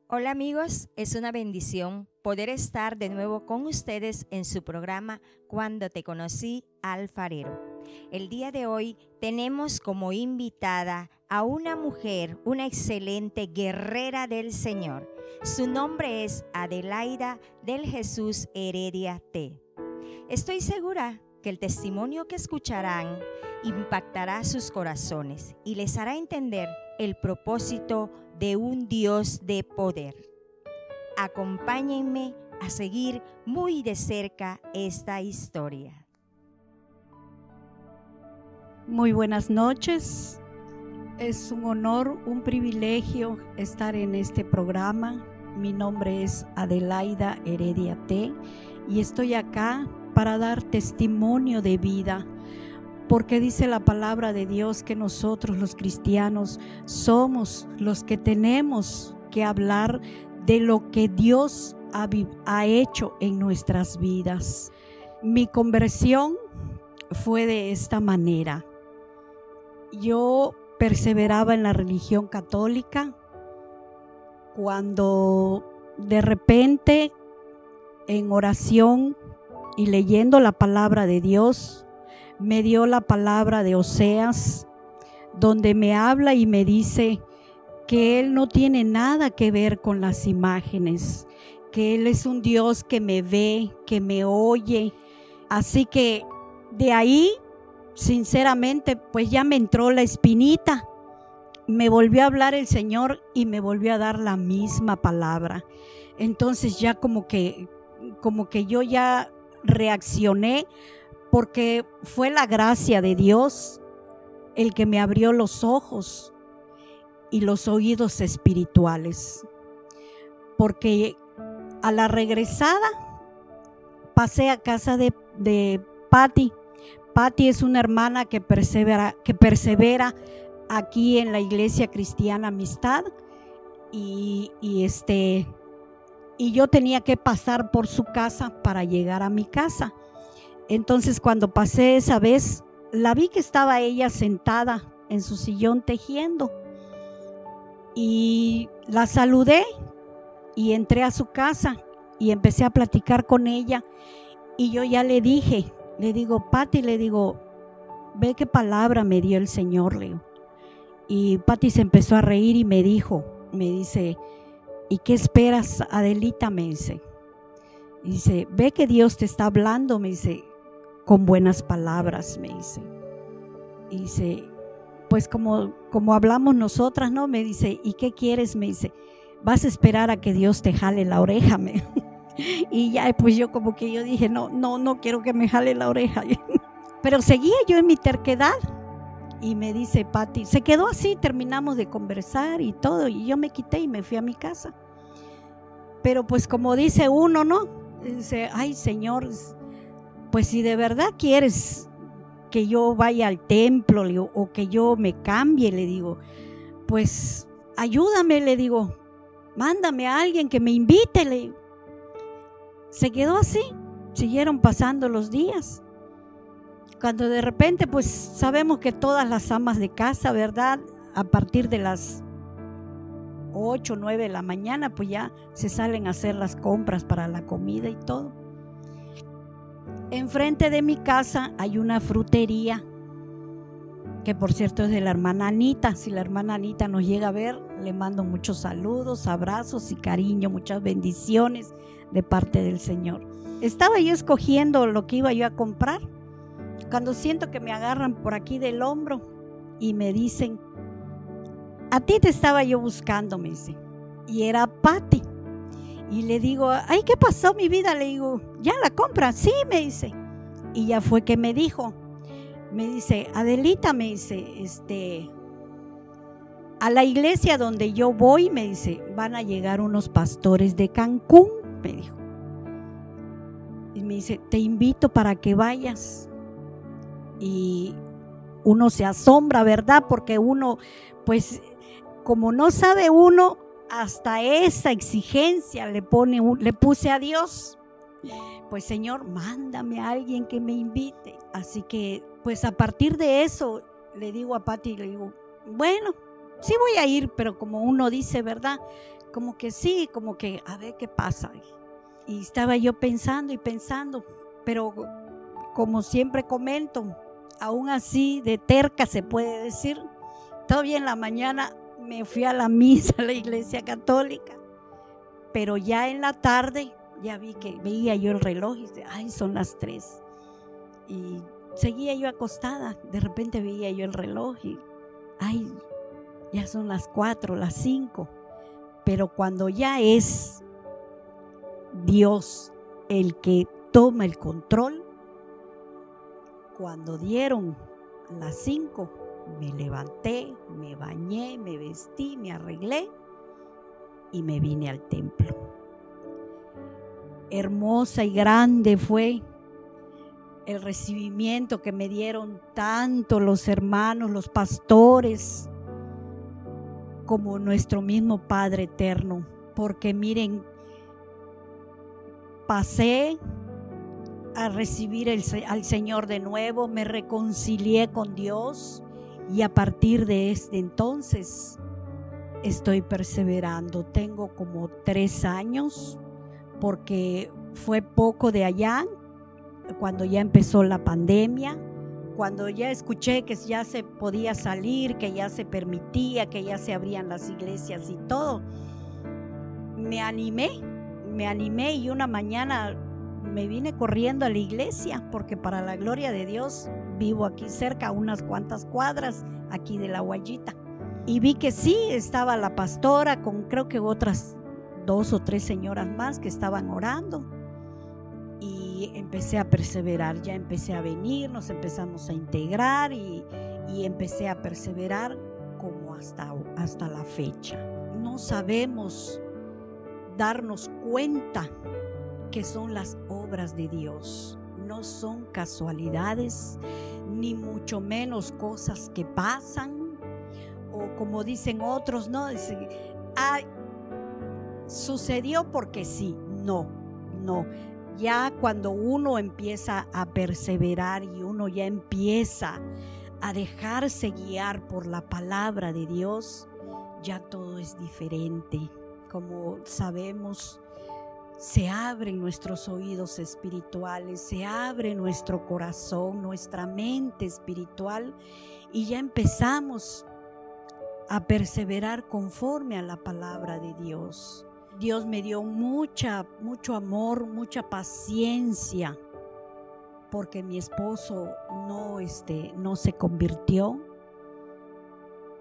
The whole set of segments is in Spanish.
Hola amigos, es una bendición poder estar de nuevo con ustedes en su programa Cuando te conocí, alfarero. El día de hoy tenemos como invitada a una mujer, una excelente guerrera del Señor. Su nombre es Adelaida del Jesús Heredia T. Estoy segura que el testimonio que escucharán impactará sus corazones y les hará entender el propósito de un Dios de poder. Acompáñenme a seguir muy de cerca esta historia. Muy buenas noches. Es un honor, un privilegio estar en este programa. Mi nombre es Adelaida Heredia T y estoy acá para dar testimonio de vida, porque dice la palabra de Dios que nosotros los cristianos somos los que tenemos que hablar de lo que Dios ha hecho en nuestras vidas. Mi conversión fue de esta manera. Yo perseveraba en la religión católica cuando de repente en oración y leyendo la palabra de Dios, me dio la palabra de Oseas, donde me habla y me dice que Él no tiene nada que ver con las imágenes, que Él es un Dios que me ve, que me oye. Así que de ahí, sinceramente, pues ya me entró la espinita. Me volvió a hablar el Señor y me volvió a dar la misma palabra. Entonces ya como que yo ya reaccioné, porque fue la gracia de Dios el que me abrió los ojos y los oídos espirituales. Porque a la regresada pasé a casa de Patti. Patti es una hermana que persevera aquí en la Iglesia Cristiana Amistad y yo tenía que pasar por su casa para llegar a mi casa. Entonces cuando pasé esa vez, la vi que estaba ella sentada en su sillón tejiendo y la saludé y entré a su casa y empecé a platicar con ella y yo ya le digo, Patti, le digo, ve qué palabra me dio el Señor, le digo. Y Patti se empezó a reír y me dice, ¿y qué esperas, Adelita? Me dice. Y dice, ve que Dios te está hablando, me dice, con buenas palabras, me dice. Y dice, pues como hablamos nosotras, ¿no? Me dice, ¿y qué quieres? Me dice, vas a esperar a que Dios te jale la oreja, me. Y ya, pues yo como que yo dije, no quiero que me jale la oreja. Pero seguía yo en mi terquedad. Y me dice Patti, se quedó así, terminamos de conversar y todo, y yo me quité y me fui a mi casa. Pero pues como dice uno, ¿no? Dice, ay Señor, pues si de verdad quieres que yo vaya al templo, le digo, o que yo me cambie, le digo, pues ayúdame, le digo, mándame a alguien que me invite, le digo. Se quedó así, siguieron pasando los días. Cuando de repente, pues sabemos que todas las amas de casa, ¿verdad? A partir de las 8, 9 de la mañana, pues ya se salen a hacer las compras para la comida y todo. Enfrente de mi casa hay una frutería, que por cierto es de la hermana Anita. Si la hermana Anita nos llega a ver, le mando muchos saludos, abrazos y cariño, muchas bendiciones de parte del Señor. Estaba yo escogiendo lo que iba yo a comprar, cuando siento que me agarran por aquí del hombro y me dicen, a ti te estaba yo buscando, me dice. Y era Patti. Y le digo, ay, ¿qué pasó, mi vida? Le digo, ¿ya la compra? Sí, me dice. Y ya fue que me dijo, me dice, Adelita, me dice, a la iglesia donde yo voy, me dice, van a llegar unos pastores de Cancún, me dijo. Y me dice, te invito para que vayas. Y uno se asombra, ¿verdad? Porque uno, pues, como no sabe uno, hasta esa exigencia le puse a Dios. Pues Señor, mándame a alguien que me invite. Así que, pues a partir de eso, le digo a Patti, le digo, bueno, sí voy a ir, pero como uno dice, ¿verdad? como que sí, como que a ver qué pasa. Y estaba yo pensando y pensando, pero como siempre comento, aún así de terca se puede decir, todavía en la mañana me fui a la misa a la iglesia católica, pero ya en la tarde ya veía yo el reloj y dije, ay, son las 3. Y seguía yo acostada, de repente veía yo el reloj y, ay, ya son las 4, las 5. Pero cuando ya es Dios el que toma el control, cuando dieron las 5, me levanté, me bañé, me vestí, me arreglé y me vine al templo. Hermosa y grande fue el recibimiento que me dieron tanto los hermanos, los pastores, como nuestro mismo Padre eterno. Porque miren, pasé a recibir al Señor de nuevo, me reconcilié con Dios y a partir de entonces estoy perseverando. Tengo como 3 años, porque fue poco de allá, cuando ya empezó la pandemia, cuando ya escuché que ya se podía salir, que ya se permitía, que ya se abrían las iglesias y todo, me animé y una mañana me vine corriendo a la iglesia, porque para la gloria de Dios vivo aquí cerca, unas cuantas cuadras aquí de La Guayita, y vi que sí, estaba la pastora con creo que otras 2 o 3 señoras más que estaban orando, y empecé a perseverar. Ya empecé a venir, nos empezamos a integrar y empecé a perseverar como hasta la fecha. No sabemos darnos cuenta que son las obras de Dios, no son casualidades, ni mucho menos cosas que pasan, o como dicen otros, ¿no? Dicen, sucedió porque sí. No. Ya cuando uno empieza a perseverar y uno ya empieza a dejarse guiar por la palabra de Dios, ya todo es diferente. Como sabemos, se abren nuestros oídos espirituales, se abre nuestro corazón, nuestra mente espiritual, y ya empezamos a perseverar conforme a la palabra de Dios. Dios me dio mucho amor, mucha paciencia, porque mi esposo no se convirtió.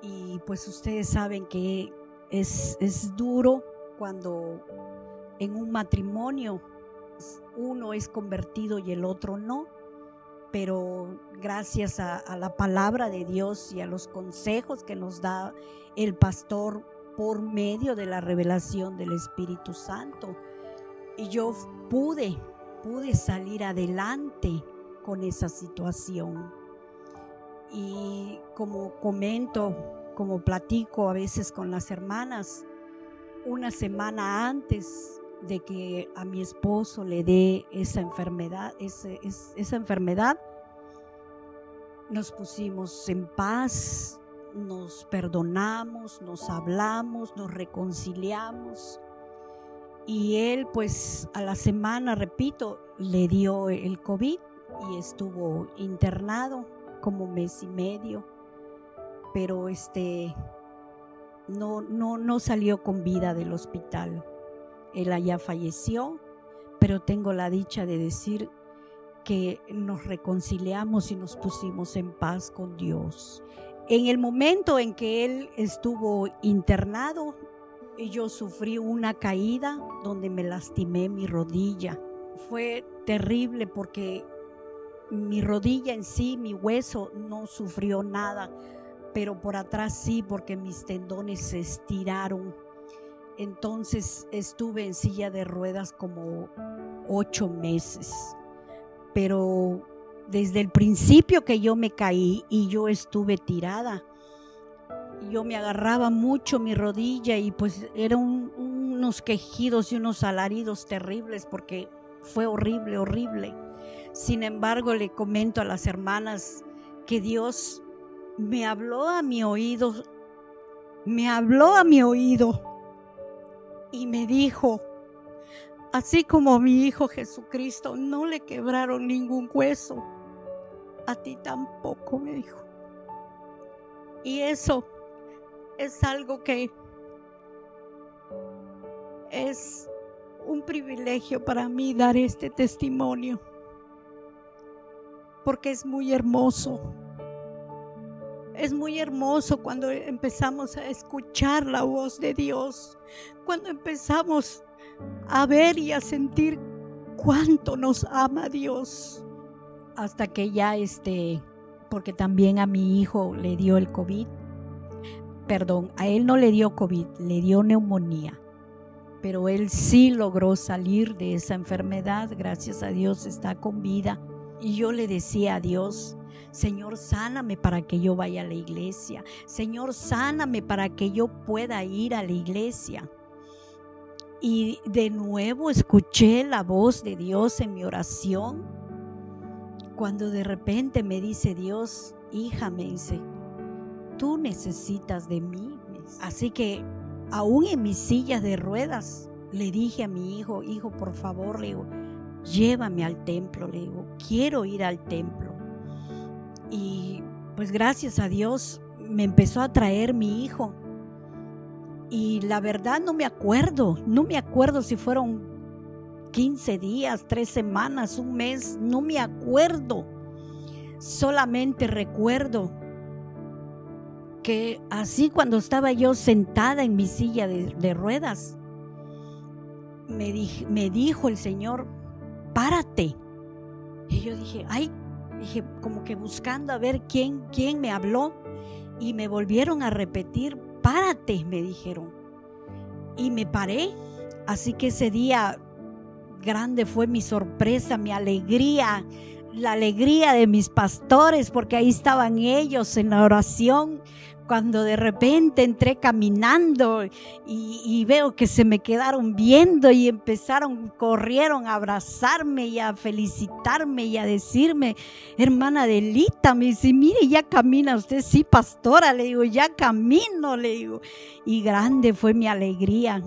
Y pues ustedes saben que es duro cuando en un matrimonio uno es convertido y el otro no, pero gracias a la palabra de Dios y a los consejos que nos da el pastor por medio de la revelación del Espíritu Santo, y yo pude salir adelante con esa situación. Y como comento, como platico a veces con las hermanas, una semana antes de que a mi esposo le dé esa enfermedad, nos pusimos en paz, nos perdonamos, nos hablamos, nos reconciliamos, y él pues a la semana, repito, le dio el COVID y estuvo internado como 1.5 meses, pero no salió con vida del hospital. Él allá falleció, pero tengo la dicha de decir que nos reconciliamos y nos pusimos en paz con Dios. En el momento en que él estuvo internado, yo sufrí una caída donde me lastimé mi rodilla. Fue terrible porque mi rodilla en sí, mi hueso, no sufrió nada, pero por atrás sí, porque mis tendones se estiraron. Entonces estuve en silla de ruedas como 8 meses, pero desde el principio que yo me caí y yo estuve tirada, yo me agarraba mucho mi rodilla y pues eran unos quejidos y unos alaridos terribles, porque fue horrible. Sin embargo, le comento a las hermanas que Dios me habló a mi oído y me dijo, así como a mi hijo Jesucristo no le quebraron ningún hueso, a ti tampoco, me dijo. Y eso es algo que es un privilegio para mí, dar este testimonio, porque es muy hermoso. Es muy hermoso cuando empezamos a escuchar la voz de Dios, cuando empezamos a ver y a sentir cuánto nos ama Dios. Hasta que ya porque también a mi hijo le dio el COVID. Perdón, a él no le dio COVID, le dio neumonía. Pero él sí logró salir de esa enfermedad, gracias a Dios está con vida. Y yo le decía a Dios, Señor, sáname para que yo vaya a la iglesia. Señor, sáname para que yo pueda ir a la iglesia. Y de nuevo escuché la voz de Dios en mi oración, cuando de repente me dice Dios, hija, me dice, tú necesitas de mí. Así que aún en mis sillas de ruedas le dije a mi hijo, hijo, por favor, le digo, llévame al templo, le digo, quiero ir al templo. Y pues gracias a Dios me empezó a traer mi hijo. Y la verdad no me acuerdo si fueron 15 días, 3 semanas, un mes, no me acuerdo. Solamente recuerdo que así cuando estaba yo sentada en mi silla de ruedas, me dijo el Señor, párate. Y yo dije, como que buscando a ver quién me habló, y me volvieron a repetir, párate, me dijeron. Y me paré. Así que ese día grande fue mi sorpresa, mi alegría, la alegría de mis pastores, porque ahí estaban ellos en la oración. Cuando de repente entré caminando y veo que se me quedaron viendo y corrieron a abrazarme y a felicitarme y a decirme, hermana Adelita, me dice, mire, ya camina usted. Sí, pastora, le digo, ya camino, le digo. Y grande fue mi alegría,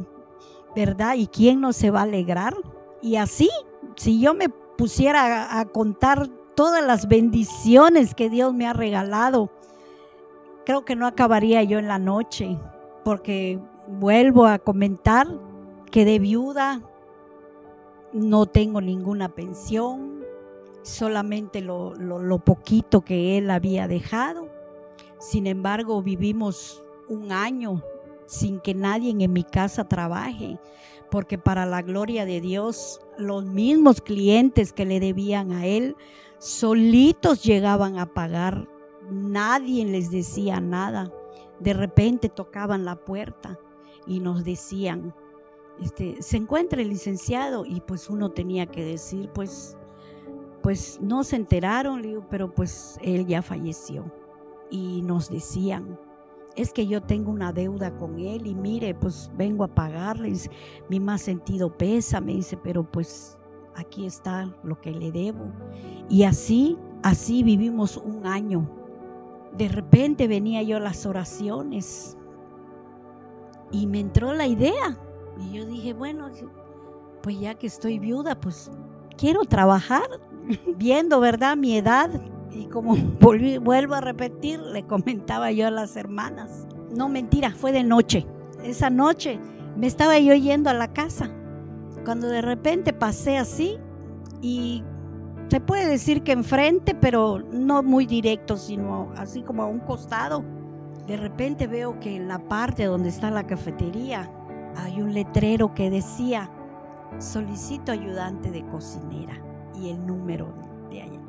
¿verdad? ¿Y quién no se va a alegrar? Y así, si yo me pusiera a contar todas las bendiciones que Dios me ha regalado, creo que no acabaría yo en la noche, porque vuelvo a comentar que de viuda no tengo ninguna pensión, solamente lo poquito que él había dejado. Sin embargo, vivimos un año sin que nadie en mi casa trabaje, porque para la gloria de Dios, los mismos clientes que le debían a él, solitos llegaban a pagar. Nadie les decía nada. De repente tocaban la puerta y nos decían, se encuentra el licenciado, y pues uno tenía que decir, pues no se enteraron, le digo, pero pues él ya falleció. Y nos decían, es que yo tengo una deuda con él y mire, pues vengo a pagarles, mi más sentido pésame, dice, pero pues aquí está lo que le debo. Y así vivimos un año. De repente venía yo a las oraciones y me entró la idea, y yo dije, bueno, pues ya que estoy viuda, pues quiero trabajar, viendo, ¿verdad?, mi edad. Y como vuelvo a repetir, le comentaba yo a las hermanas, no, mentira, fue de noche. Esa noche me estaba yo yendo a la casa, cuando de repente pasé así, y se puede decir que enfrente, pero no muy directo, sino así como a un costado. De repente veo que en la parte donde está la cafetería hay un letrero que decía, solicito ayudante de cocinera, y el número de allá.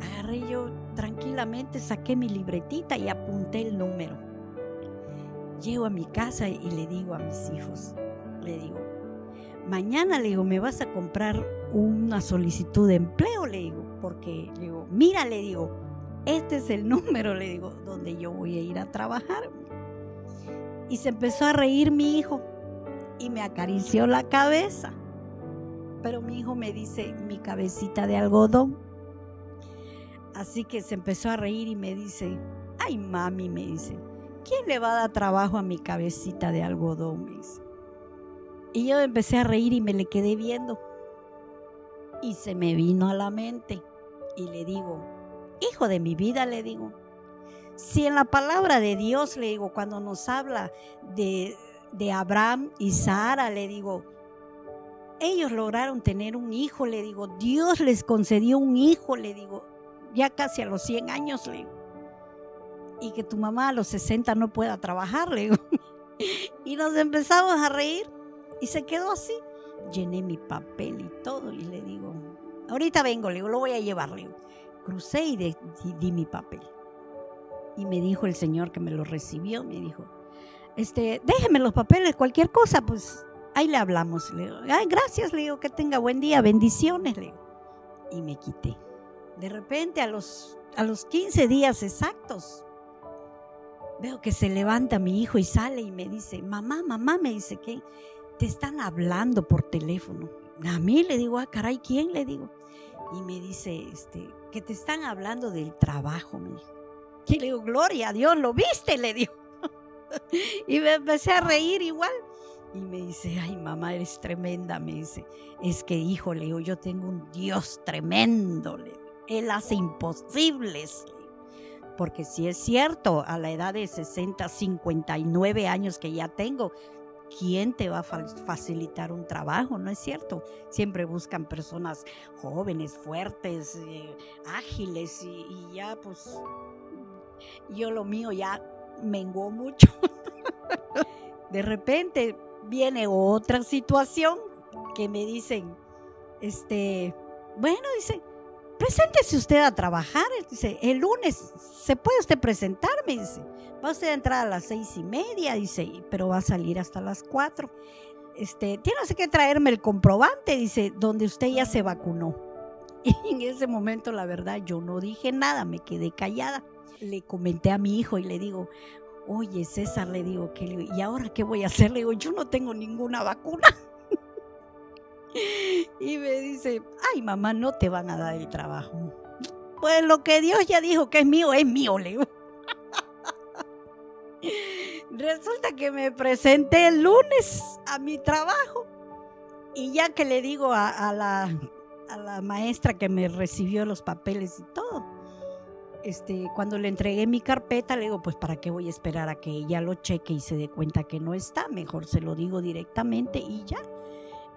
Agarré yo tranquilamente, saqué mi libretita y apunté el número. Llego a mi casa y le digo a mis hijos, le digo, mañana, le digo, me vas a comprar una solicitud de empleo, le digo, porque le digo, mira, le digo, este es el número, le digo, donde yo voy a ir a trabajar. Y se empezó a reír mi hijo y me acarició la cabeza, pero mi hijo me dice, mi cabecita de algodón. Así que se empezó a reír y me dice, ay mami, me dice, ¿quién le va a dar trabajo a mi cabecita de algodón? Me dice. Y yo empecé a reír y me le quedé viendo. Y se me vino a la mente. Y le digo, hijo de mi vida, le digo, si en la palabra de Dios, le digo, cuando nos habla de Abraham y Sara, le digo, ellos lograron tener un hijo, le digo, Dios les concedió un hijo, le digo, ya casi a los 100 años, le digo, y que tu mamá a los 60 no pueda trabajar, le digo. Y nos empezamos a reír y se quedó así. Llené mi papel y todo y le digo, ahorita vengo, le digo, lo voy a llevar, le digo. Crucé y di mi papel. Y me dijo el señor que me lo recibió, me dijo, déjeme los papeles, cualquier cosa, pues ahí le hablamos. Le digo, ay, gracias, le digo, que tenga buen día, bendiciones, le digo. Y me quité. De repente a los 15 días exactos, veo que se levanta mi hijo y sale y me dice, mamá, me dice, ¿qué? Te están hablando por teléfono. A mí, le digo, ah, caray, ¿quién? Le digo. Y me dice, que te están hablando del trabajo, me dijo. Y le digo, gloria a Dios, ¿lo viste? Le digo. Y me empecé a reír igual. Y me dice, ay, mamá, eres tremenda, me dice. Es que, hijo, le digo, yo tengo un Dios tremendo, le digo. Él hace imposibles. Porque si es cierto, a la edad de 60, 59 años que ya tengo, ¿quién te va a facilitar un trabajo? ¿No es cierto? Siempre buscan personas jóvenes, fuertes, ágiles y ya pues yo lo mío ya menguó mucho. De repente viene otra situación que me dicen, bueno, dice, preséntese usted a trabajar, dice, el lunes se puede usted presentar, me dice, va usted a entrar a las 6:30, dice, pero va a salir hasta las 4. Tiene que traerme el comprobante, dice, donde usted ya se vacunó. Y en ese momento, la verdad, yo no dije nada, me quedé callada. Le comenté a mi hijo y le digo, oye, César, le digo, ¿y ahora qué voy a hacer? Le digo, yo no tengo ninguna vacuna. Y me dice, ay, mamá, no te van a dar el trabajo. Pues lo que Dios ya dijo que es mío, le digo. Resulta que me presenté el lunes a mi trabajo y ya que le digo a la maestra que me recibió los papeles y todo, cuando le entregué mi carpeta, le digo, pues ¿para qué voy a esperar a que ella lo cheque y se dé cuenta que no está? Mejor se lo digo directamente y ya.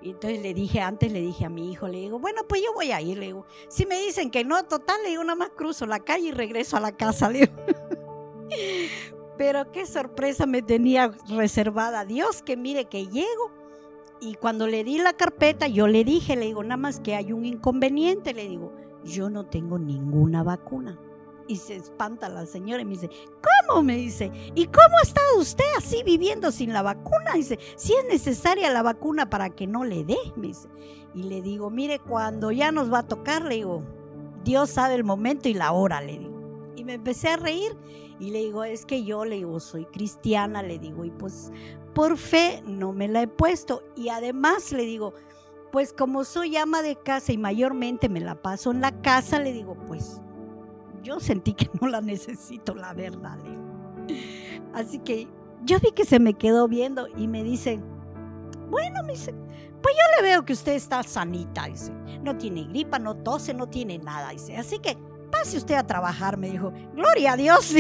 Y entonces le dije a mi hijo, le digo, bueno, pues yo voy a ir, le digo, si me dicen que no, total, le digo, nada más cruzo la calle y regreso a la casa, le digo. Pero qué sorpresa me tenía reservada Dios, que mire que llego y cuando le di la carpeta yo le dije, le digo, nada más que hay un inconveniente, le digo, yo no tengo ninguna vacuna. Y se espanta la señora y me dice, ¿cómo? Me dice, ¿y cómo ha estado usted así viviendo sin la vacuna? Dice, si es necesaria la vacuna para que no le dé, me dice. Y le digo, mire, cuando ya nos va a tocar, le digo, Dios sabe el momento y la hora, le digo. Y me empecé a reír y le digo, es que yo, le digo, soy cristiana, le digo, y pues por fe no me la he puesto. Y además le digo, pues como soy ama de casa y mayormente me la paso en la casa, le digo, pues yo sentí que no la necesito, la verdad. Así que yo vi que se me quedó viendo y me dice, bueno, me dice, pues yo le veo que usted está sanita, dice, no tiene gripa, no tose, no tiene nada, dice, así que pase usted a trabajar, me dijo. Gloria a Dios.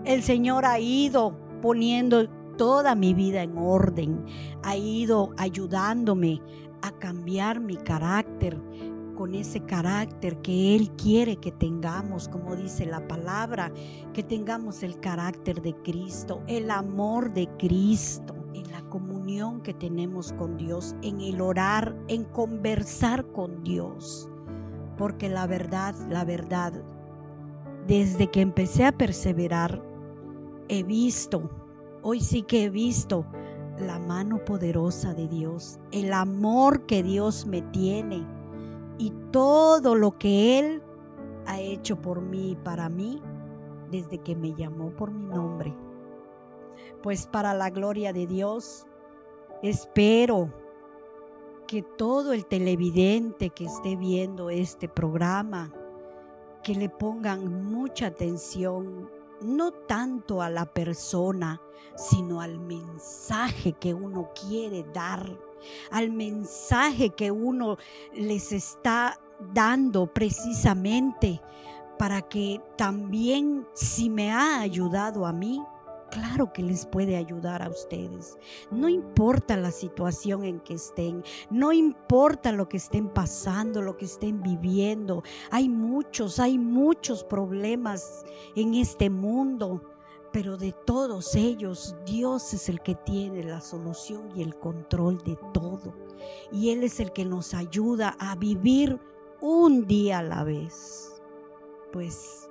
El Señor ha ido poniendo toda mi vida en orden, ha ido ayudándome a cambiar mi carácter, con ese carácter que Él quiere que tengamos, como dice la palabra, que tengamos el carácter de Cristo, el amor de Cristo, en la comunión que tenemos con Dios, en el orar, en conversar con Dios. Porque la verdad, desde que empecé a perseverar, he visto, hoy sí que he visto la mano poderosa de Dios, el amor que Dios me tiene, y todo lo que Él ha hecho por mí y para mí desde que me llamó por mi nombre. Pues para la gloria de Dios, espero que todo el televidente que esté viendo este programa, que le pongan mucha atención no tanto a la persona, sino al mensaje que uno quiere dar, al mensaje que uno les está dando precisamente para que también, si me ha ayudado a mí, claro que les puede ayudar a ustedes. No importa la situación en que estén, no importa lo que estén pasando, lo que estén viviendo. Hay muchos problemas en este mundo, pero de todos ellos, Dios es el que tiene la solución y el control de todo. Y Él es el que nos ayuda a vivir un día a la vez. Pues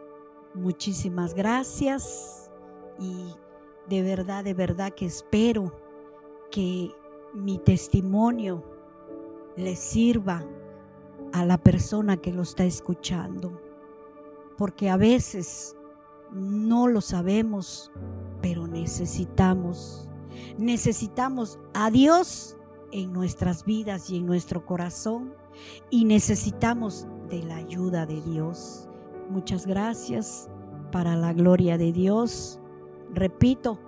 muchísimas gracias y de verdad que espero que mi testimonio le sirva a la persona que lo está escuchando, porque a veces no lo sabemos, pero necesitamos a Dios en nuestras vidas y en nuestro corazón, y necesitamos de la ayuda de Dios. Muchas gracias, para la gloria de Dios. Repito,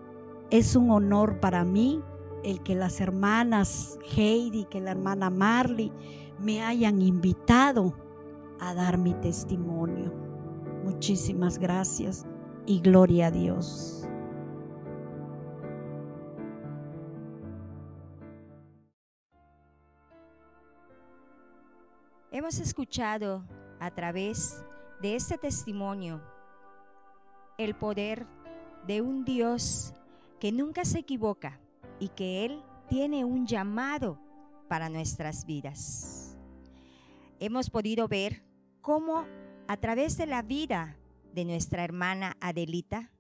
es un honor para mí el que las hermanas Heidi, que la hermana Marley me hayan invitado a dar mi testimonio. Muchísimas gracias y gloria a Dios. Hemos escuchado a través de este testimonio el poder de un Dios que nunca se equivoca y que Él tiene un llamado para nuestras vidas. Hemos podido ver cómo a través de la vida de nuestra hermana Adelita,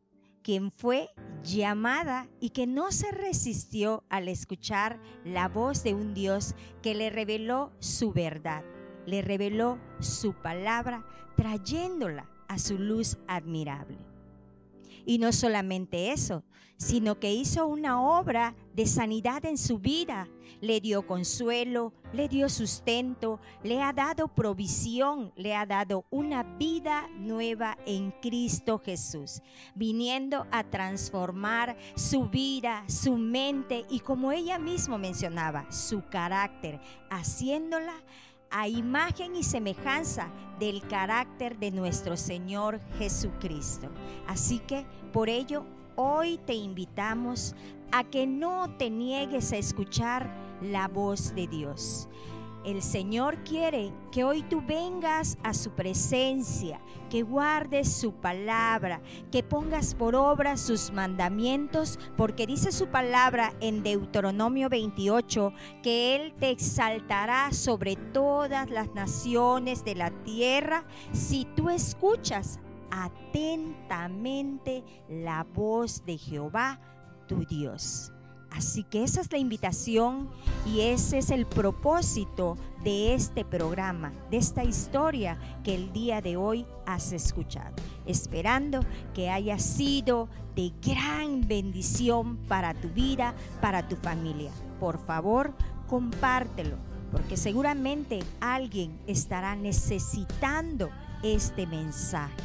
quien fue llamada y que no se resistió al escuchar la voz de un Dios que le reveló su verdad, le reveló su palabra, trayéndola a su luz admirable. Y no solamente eso, sino que hizo una obra de sanidad en su vida. Le dio consuelo, le dio sustento, le ha dado provisión, le ha dado una vida nueva en Cristo Jesús, viniendo a transformar su vida, su mente y, como ella misma mencionaba, su carácter, haciéndola a imagen y semejanza del carácter de nuestro Señor Jesucristo. Así que por ello hoy te invitamos a que no te niegues a escuchar la voz de Dios. El Señor quiere que hoy tú vengas a su presencia, que guardes su palabra, que pongas por obra sus mandamientos, porque dice su palabra en Deuteronomio 28, que Él te exaltará sobre todas las naciones de la tierra si tú escuchas atentamente la voz de Jehová, tu Dios. Así que esa es la invitación y ese es el propósito de este programa, de esta historia que el día de hoy has escuchado, esperando que haya sido de gran bendición para tu vida, para tu familia. Por favor, compártelo, porque seguramente alguien estará necesitando este mensaje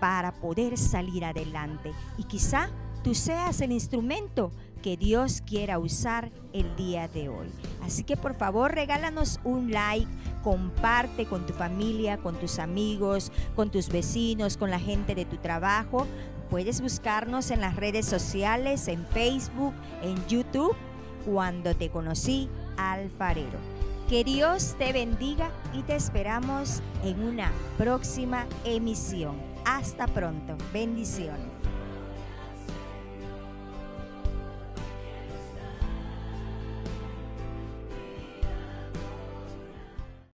para poder salir adelante, y quizá tú seas el instrumento que Dios quiera usar el día de hoy. Así que por favor regálanos un like, comparte con tu familia, con tus amigos, con tus vecinos, con la gente de tu trabajo. Puedes buscarnos en las redes sociales, en Facebook, en YouTube, Cuando Te Conocí Alfarero. Que Dios te bendiga y te esperamos en una próxima emisión. Hasta pronto. Bendiciones.